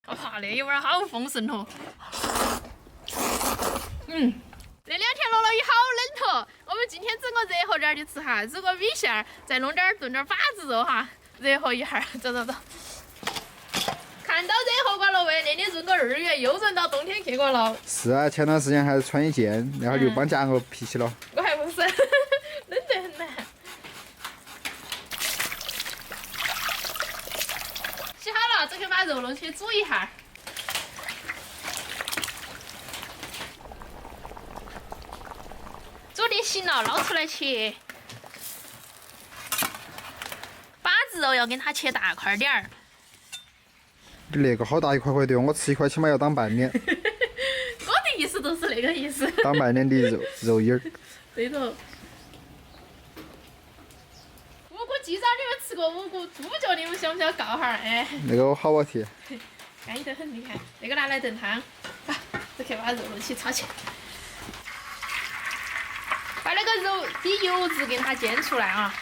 哇，那一碗好丰盛哦。这2天落了雨好冷坨，我们今天整个热和点的吃哈，煮个米线儿，再弄点炖点把子肉哈，热和一下。走。看到热和瓜了喂，那天润个2月，又润到冬天去过了。是啊，前段时间还是穿一件，然后就帮夹我脾气了。我还不是，冷得很呐。洗好了，这个把肉弄去煮一下。煮的行了，捞出来切。把子肉要给它切大块点儿。你那个好大一块块的，我吃一块起码要当半年。我的意思都是那个意思。当半年的肉叶儿。对头。无骨鸡爪你们吃过无骨猪脚，你们想不想告哈儿？哎。那个好好吃。安逸得很，你看那个拿来炖汤，好，这去把肉弄起炒起，把那个肉的油脂给它煎出来啊。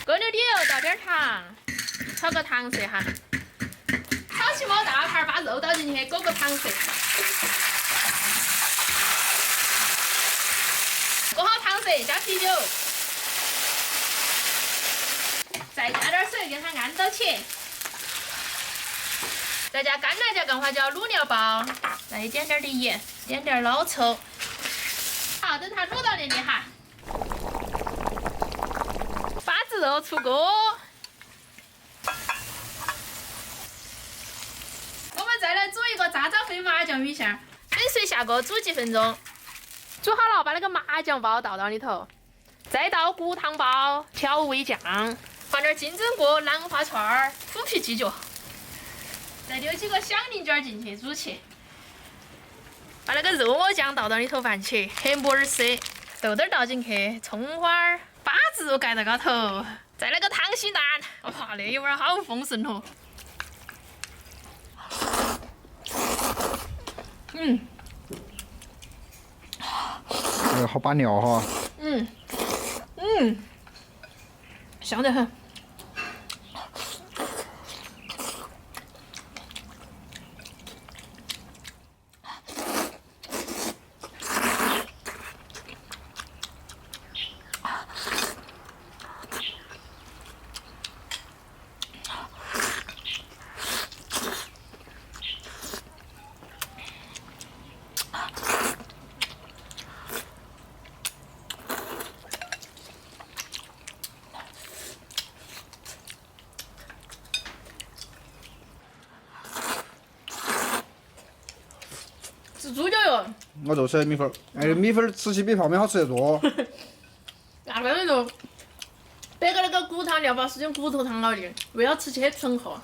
搁点的油，倒点糖，炒个糖色哈。炒起毛大盘，把肉倒进去，勾个糖色。勾好糖色，加啤酒。再加点水，给它按到起。再加干辣椒、干花椒、卤料包，再一点点的盐，点点老抽。好，等它卤到那里哈。把子肉出锅。我们再来煮一个渣渣飞麻酱米线，冷水下锅煮几分钟。煮好了，把那个麻酱包倒到里头，再倒骨汤包、调味酱。放点金针菇、兰花串儿、虎皮鸡脚，再丢几个响铃卷进去煮起。把那个肉末酱倒到里头拌起，黑木耳丝、豆豆倒进去，葱花儿、把子肉盖在高头，再来个溏心蛋，哇，那一碗好丰盛哦。好把料哈。香得很。吃猪脚哟！我就吃米粉儿，哎，米粉儿吃起比泡面好吃得多。那个人就摆个那个骨汤料包是用骨头汤熬的，为了吃起醇厚。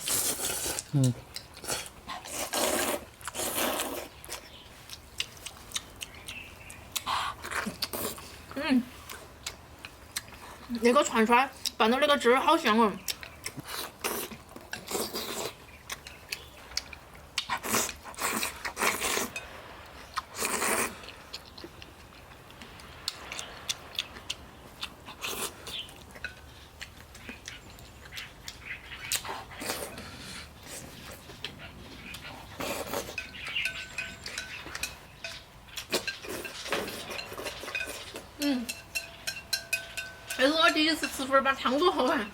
那个串串拌到那个汁儿好香哦。这是我第一次吃粉儿把汤都喝完。